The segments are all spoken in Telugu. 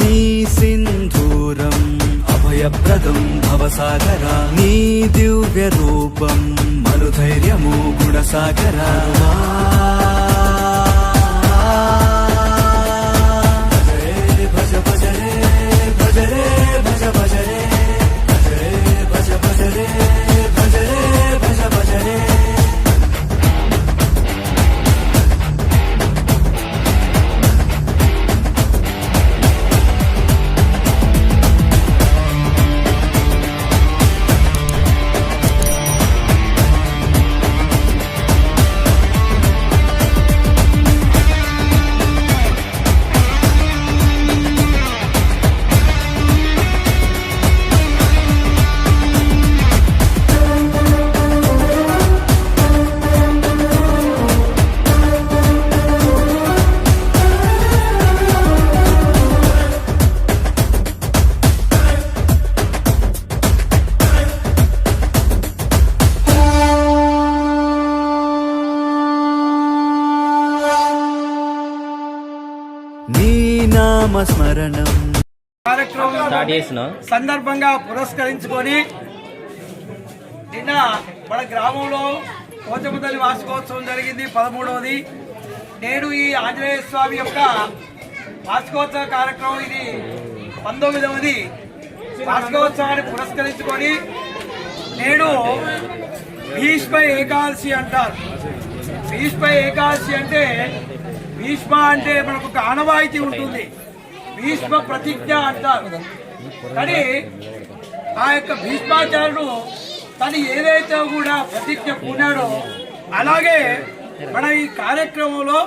నీ సింధూరం అభయప్రదం భవసాగరా నీ దివ్య రూపం మనుధైర్యము గుణసాగరా భజ భజ రే భజ రే భజ భజ రే భజ రే భజ భజ రే భజ రే భజ భజ రే నీ నామస్మరణం కార్యక్రమం సందర్భంగా పురస్కరించుకొని నిన్న మన గ్రామంలో పోచమ్మ తల్లి వార్షికోత్సవం జరిగింది 13వది. నేడు ఈ ఆంజనేయ స్వామి యొక్క వార్షికోత్సవ కార్యక్రమం ఇది 19వది వార్షికోత్సవాన్ని పురస్కరించుకొని నేడు భీష్మ ఏకాదశి అంటారు. భీష్మ ఏకాదశి అంటే భీష్మ అంటే మనకు ఒక ఆనవాయితీ ఉంటుంది. భీష్మ ప్రతిజ్ఞ అంటారు. కానీ ఆ యొక్క భీష్మాచార్యుడు తను ఏదైతే కూడా ప్రతిజ్ఞ పూనాడో అలాగే మన ఈ కార్యక్రమంలో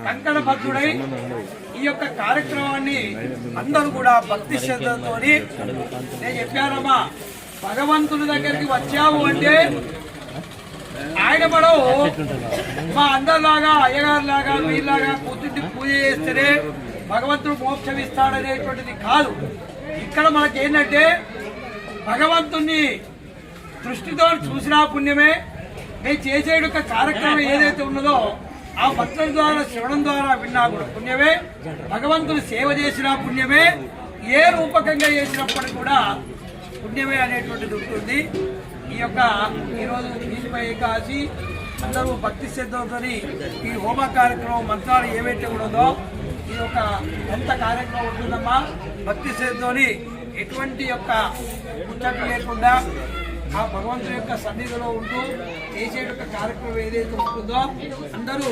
కంకణబద్ధుడై ఈ యొక్క కార్యక్రమాన్ని అందరూ కూడా భక్తి శ్రద్ధలతో నేను చెప్పానమ్మా, భగవంతుని దగ్గరికి వచ్చాము అంటే ఆయన మనం మా అందరిలాగా అయ్యగారిలాగా వీళ్ళలాగా కూర్చుండి పూజ చేస్తేనే భగవంతుడు మోక్షం ఇస్తాడనేటువంటిది కాదు. ఇక్కడ మనకేంటంటే భగవంతుణ్ణి దృష్టితో చూసినా పుణ్యమే, మేము చేసే కార్యక్రమం ఏదైతే ఉన్నదో ఆ భక్తుల ద్వారా శ్రవణం ద్వారా విన్నా కూడా పుణ్యమే, భగవంతుని సేవ చేసినా పుణ్యమే, ఏ రూపకంగా చేసినప్పటికీ కూడా పుణ్యమే అనేటువంటిది ఉంటుంది. ఈ యొక్క ఈరోజు భీష్మ ఏకాదశి అందరూ భక్తి శ్రద్ధలతో ఈ హోమ కార్యక్రమం మంత్రాలు ఏవైతే ఉన్నదో ఈ యొక్క ఎంత కార్యక్రమం ఉంటుందమ్మా, భక్తి శ్రద్ధతోని ఎటువంటి యొక్క ముచ్చట్లు లేకుండా ఆ భగవంతుని యొక్క సన్నిధిలో ఉంటూ చేసే యొక్క కార్యక్రమం ఏదైతే ఉంటుందో అందరూ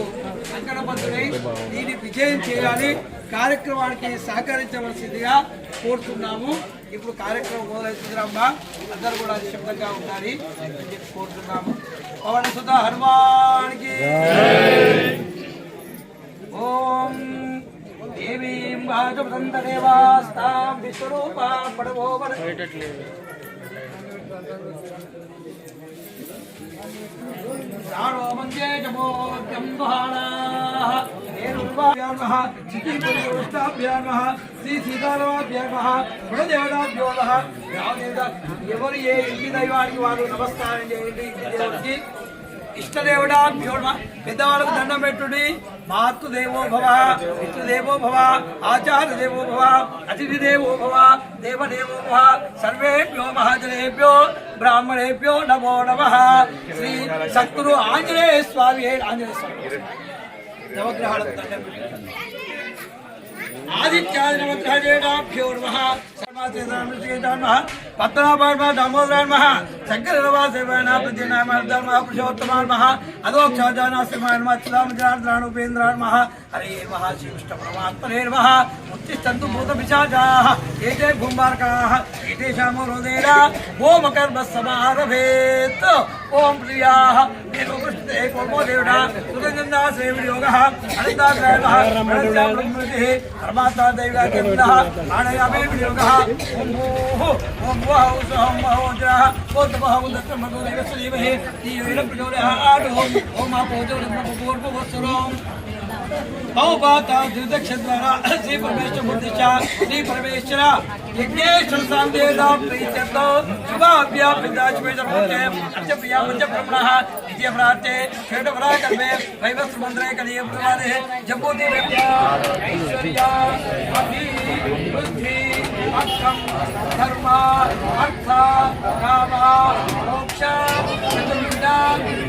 కంకణబద్ధులై దీన్ని విజయం చేయాలి, కార్యక్రమానికి సహకరించవలసిందిగా కోరుతున్నాము. ఇప్పుడు కార్యక్రమం మొదలవుతుందమ్మా, అందరూ కూడా నిశ్శబ్దంగా ఉండాలి అని చెప్పి కోరుతున్నాము. పవన సుధ హనుమానికి ఓం దేవీం భాజపదంతదేవాస్తాం విశ్వరూపా పడవో ప్రాణో మంజే జమోద్యం బహానాః ఏరుర్వాభ్యాం నమః చితిపురుష్టాభ్యాం నమః శ్రీ సీతారామాభ్యాం నమః గుణదేవతాభ్యో నమః. ఎవరు ఏ ఇంటి దైవానికి వారు నమస్కారం చేయండి. ఇంటి దేవుడికి ఇష్టదేవుడాభ్యో నమః. పెద్దవాళ్ళకు దండం పెట్టుడి. మాతృదేవో భవ, పితృదేవో భవ, ఆచార్య దేవో భవ, అతిథి దేవో భవ, దేవదేవో భవ. సర్వేభ్యో మహాజనేభ్యో బ్రాహ్మణేభ్యో నమో నమః. శ్రీ సద్గురు ఆంజనేయ స్వామి. ఆంజనేయ స్వామి నవగ్రహాలకు దండం పెట్టి ఆదిత్యాది నవగ్రహేభ్యో నమః. పద్మనాభ దామోదరాయ నమః. శంకరవాసేవాయ ప్రతినామ పురుషోత్తమాయ నమః. అదోక్షాజానాశ్రమాయ నమః. చిదామజనార్దనానుపేంద్రాయ నమః. హరే మహాశివిష్ట పరమాత్మనే నమః. ఉత్తిష్టంతు భూతపిశాచాః ఏతే భూంబారకాః ఏతేషామో రోదేరా ఓమకర్మస్సమారభేత్. ఓం ప్రియాః దేవో కృష్ణే కోమో దేవుడా సుగంధా సేవియోగః అనంతాగ్రహ బ్రహ్మృతిః పరమాత్మా దైవా కేంద్రః ఆనయామే వియోగః. ఓం భూః ఓం వః ఓం మహోజరః ఓం తపః ఓం దత్తమగో దేవస్య ధీమహి ధియో యోనః ప్రచోదయాత్. ఓం ఆపోజో బ్రహ్మ పూర్వవత్సరం द्वारा श्री परमेश्वर बुद्धिचा श्री परमेश्वर यज्ञेश्वर सांदेदा प्रीत्यर्थो शुभाभ्या पिताश्वेश्वर मूर्ते अर्च प्रिया पंच ब्रह्मणः द्वितीय प्रार्थे षड वराकल्पे वैवस्व मंत्रे कलियुग प्रवादे जम्बूति विद्या ऐश्वर्या अभि बुद्धि अक्षम धर्म अर्थ काम मोक्ष चतुर्विधा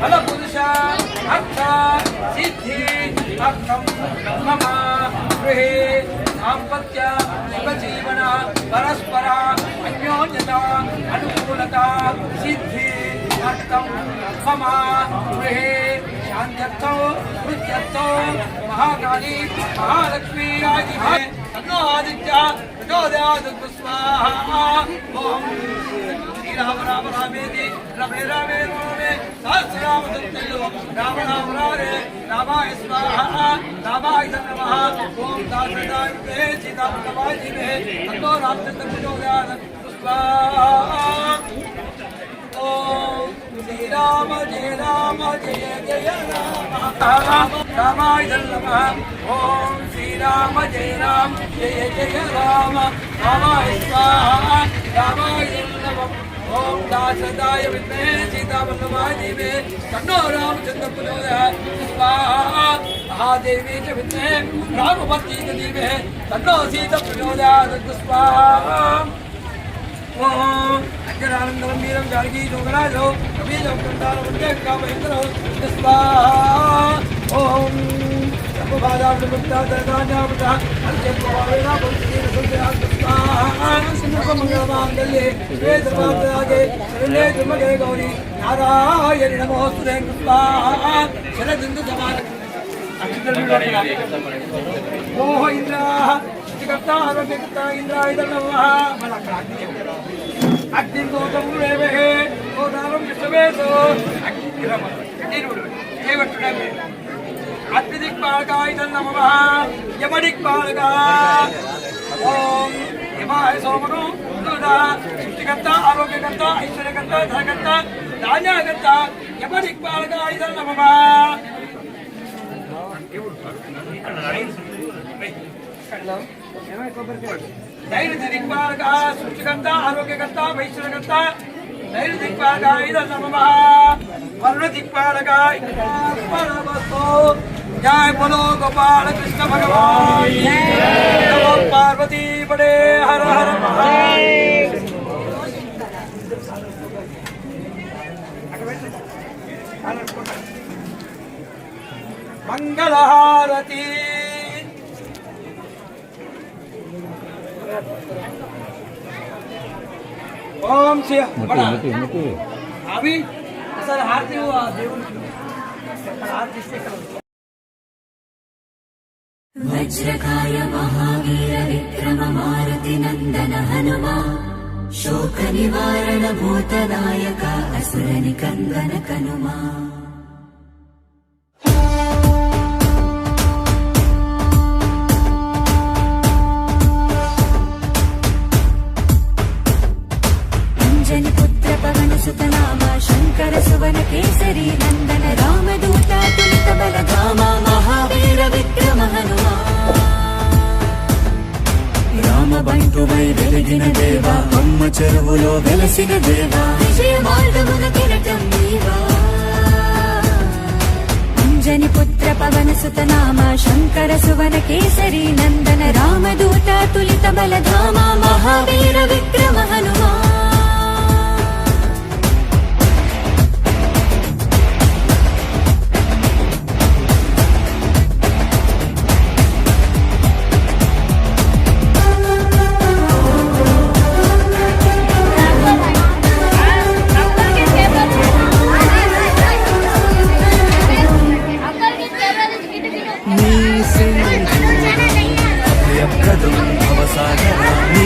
फल पुरुष अर्थ सिद्धि अक्षम मम गृहे दाम्पत्य सुखजीवन परस्पर अन्योन्यता अनुकूलता सिद्धि अर्थम मम गृहे शान्त्यर्थो वृद्ध्यर्थो महाकाली महालक्ष्मी आदिभे तन्नो आदित्य प्रचोदयात् स्वाहा ओम श्री राम राम रामेति रमे रामे रमे सहस्रनाम तत्तुल्यो राम राम रामे रामाय स्वाहा रामाय नमः ओम दासदाय ते सीता भगवानी में तन्नो राम प्रचोदयात् स्वाहा ओम श्री राम जय जय राम रामाय नमः ओम श्री राम जय जय राम रामाय स्वाहा रामाय नमः ओम दासदाय विद्महे सीता भगवानी में तन्नो रामचंद्र प्रचोदयात् स्वाहा महादेवी च विद्महे रामवती च धीमहि तन्नो सीता प्रचोदयात् स्वाहा ओम अग्रानंदं वीरं जानकी जोगराजो कबीरं कंदारं वंदेका महेंद्रो स्वाहा ओम सर्वबाधां मुक्ता ददान्यावता अल्पवावेना भक्तिं सुध्यात् स्वाहा सर्वमंगलमांगल्ये शिवे सर्वार्थसाधके शरण्ये त्र्यंबके गौरी नारायणि नमोस्तुते स्वाहा शरदिन्दु समान ओह इंद्राः कर्ता आरोग्यकर्ता इंद्राय नमः अग्नि गोतम रेवे गोदारम विश्वेशो अग्निरम निरुड देवटुडमे अग्निदिक्पालकाय नमः यमदिक्पालका ओम यमाय सोमनो दुदा सृष्टिकर्ता आरोग्यकर्ता ऐश्वर्यकर्ता धनकर्ता धान्यकर्ता यमदिक्पालकाय नमः धैर्य दिक्पालका सृष्टिकर्ता आरोग्यकर्ता वैश्वर्यकर्ता धैर्य दिक्पालका नमः वर्ण दिक्पालका परमस्तो जय बोलो गोपाल कृष्ण भगवान नमो पार्वती बड़े हर हर महादेव मंगलहारती ओम शिव बड़ा अभी सर हारती हुआ वज्रकाय महावीर विक्रम मारुति नंदन हनुमा शोक निवारण भूतनायक असुर निकंदन कनुमा सुतनामा शंकर सुवन केसरी नंदन रामदूता तुलित बलधामा महावीर विक्रम हनुमा राम బంటువై వెలిగిన దేవా అమ్మ చెరువులో వెలసిన దేవా విజయ మార్గమున కిరటం నీవా అంజని పుత్ర పవన సుతనామా శంకర సువన కేసరి నందన రామదూత తులిత బలధామా మహావీర విక్రమ హనుమా भवसागरा